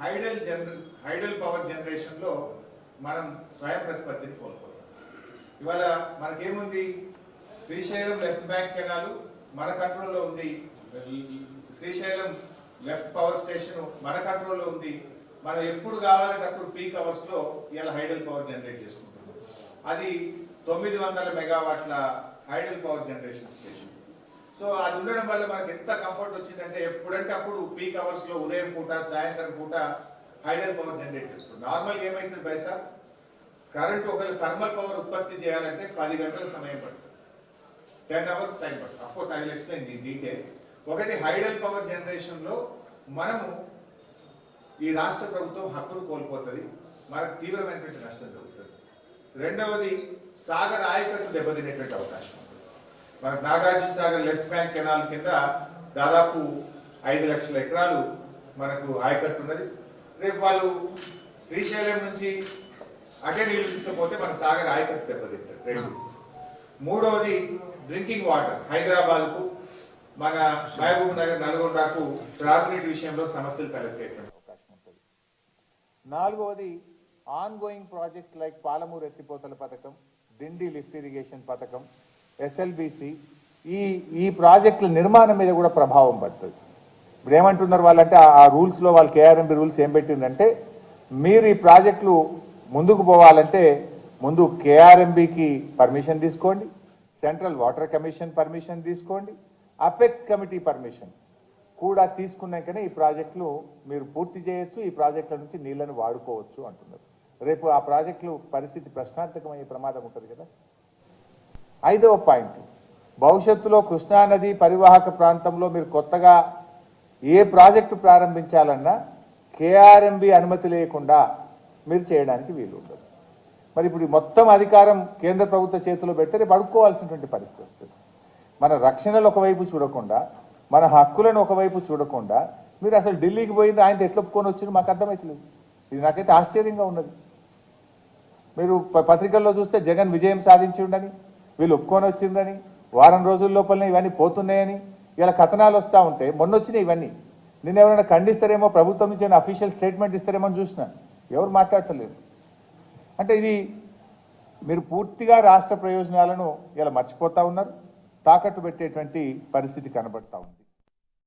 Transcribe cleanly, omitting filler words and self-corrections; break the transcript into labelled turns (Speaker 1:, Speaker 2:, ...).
Speaker 1: Hydel power జనరేషన్లో మనం స్వయం ప్రతిపత్తిని కోల్పోతాం. ఇవాళ మనకేముంది, శ్రీశైలం లెఫ్ట్ బ్యాంక్ కెనాలు మన కంట్రోల్లో ఉంది, శ్రీశైలం లెఫ్ట్ పవర్ స్టేషన్ మన కంట్రోల్లో ఉంది. మనం ఎప్పుడు కావాలంటే అప్పుడు పీక్ అవర్స్లో ఇలా హైడల్ పవర్ జనరేట్ చేసుకుంటున్నాం. అది 900 మెగావాట్ల hydel power generation station. So అది ఉండడం వల్ల మనకి ఎంత కంఫర్ట్ వచ్చిందంటే ఎప్పుడంటే అప్పుడు పీక్ అవర్స్లో ఉదయం పూట సాయంత్రం పూట హైడల్ పవర్ జనరేట్ చేస్తుంది. నార్మల్గా ఏమైతుంది బైసా, కరెంట్ ఒకవేళ థర్మల్ పవర్ ఉత్పత్తి చేయాలంటే 10 గంటల సమయం పడుతుంది, 10 hours టైం పడుతుంది. Of course I will explain the detail. ఒకటి హైడల్ పవర్ జనరేషన్లో మనము ఈ రాష్ట్ర ప్రభుత్వం హక్కును కోల్పోతుంది, మనకు తీవ్రమైనటువంటి నష్టం జరుగుతుంది. రెండవది సాగర్ ఆయకట్టు దెబ్బతినేటువంటి అవకాశం ఉంటుంది. మనకు Nagarjuna Sagar left bank canal కింద దాదాపు 5 లక్షల ఎకరాలు మనకు ఆయకట్టు ఉన్నది. రేపు వాళ్ళు శ్రీశైలం నుంచి అటే నీళ్ళు తీసుకపోతే మన సాగర్ ఆయకట్టు దెబ్బతింటారు. రెండు. మూడవది డ్రింకింగ్ వాటర్, హైదరాబాద్కు మన మహబూబ్ నగర్ నల్గొండకు త్రాగునీటి విషయంలో సమస్యలు తలెత్తేటువంటి అవకాశం ఉంటుంది. నాలుగవది on going projects like Palamuru ఎత్తిపోతల పథకం, డిండి లిఫ్ట్ ఇరిగేషన్ పథకం, ఎస్ఎల్బిసి, ఈ ప్రాజెక్టుల నిర్మాణం మీద కూడా ప్రభావం పడుతుంది. ఇప్పుడు ఏమంటున్నారు వాళ్ళంటే ఆ రూల్స్లో వాళ్ళు కేఆర్ఎంబి రూల్స్ ఏం పెట్టిందంటే, మీరు ఈ ప్రాజెక్టులు ముందుకు పోవాలంటే ముందు కేఆర్ఎంబికి పర్మిషన్ తీసుకోండి, సెంట్రల్ వాటర్ కమిషన్ పర్మిషన్ తీసుకోండి, అపెక్స్ కమిటీ పర్మిషన్ కూడా తీసుకున్నాకనే ఈ ప్రాజెక్టులు మీరు పూర్తి చేయొచ్చు, ఈ ప్రాజెక్టుల నుంచి నీళ్లను వాడుకోవచ్చు అంటున్నారు. రేపు ఆ ప్రాజెక్టులు పరిస్థితి ప్రశ్నార్థకమయ్యే ప్రమాదం ఉంటుంది కదా. 5వ పాయింట్, భవిష్యత్తులో కృష్ణానది పరివాహక ప్రాంతంలో మీరు కొత్తగా ఏ ప్రాజెక్టు ప్రారంభించాలన్నా కేఆర్ఎంబి అనుమతి లేకుండా మీరు చేయడానికి వీలు ఉండదు. మరి ఇప్పుడు మొత్తం అధికారం కేంద్ర ప్రభుత్వ చేతిలో పెట్టి రేపు అడుక్కోవాల్సినటువంటి పరిస్థితి వస్తుంది. మన రక్షణలు ఒకవైపు చూడకుండా, మన హక్కులను ఒకవైపు చూడకుండా మీరు అసలు ఢిల్లీకి పోయింది ఆయన ఎట్లా ఒప్పుకొని వచ్చింది మాకు అర్థమవుతలేదు. ఇది నాకైతే ఆశ్చర్యంగా ఉన్నది. మీరు పత్రికల్లో చూస్తే జగన్ విజయం సాధించి ఉండని, వీళ్ళు ఒప్పుకొని వచ్చిందని, వారం రోజుల లోపలనే ఇవన్నీ పోతున్నాయని ఇలా కథనాలు వస్తూ ఉంటే మొన్న వచ్చినాయి ఇవన్నీ. నిన్న ఎవరైనా ఖండిస్తారేమో, ప్రభుత్వం నుంచి అఫీషియల్ స్టేట్మెంట్ ఇస్తారేమో అని చూసిన, ఎవరు మాట్లాడటలేదు. అంటే ఇది మీరు పూర్తిగా రాష్ట్ర ప్రయోజనాలను ఇలా మర్చిపోతూ ఉన్నారు, తాకట్టు పెట్టేటువంటి పరిస్థితి కనబడతా ఉంది.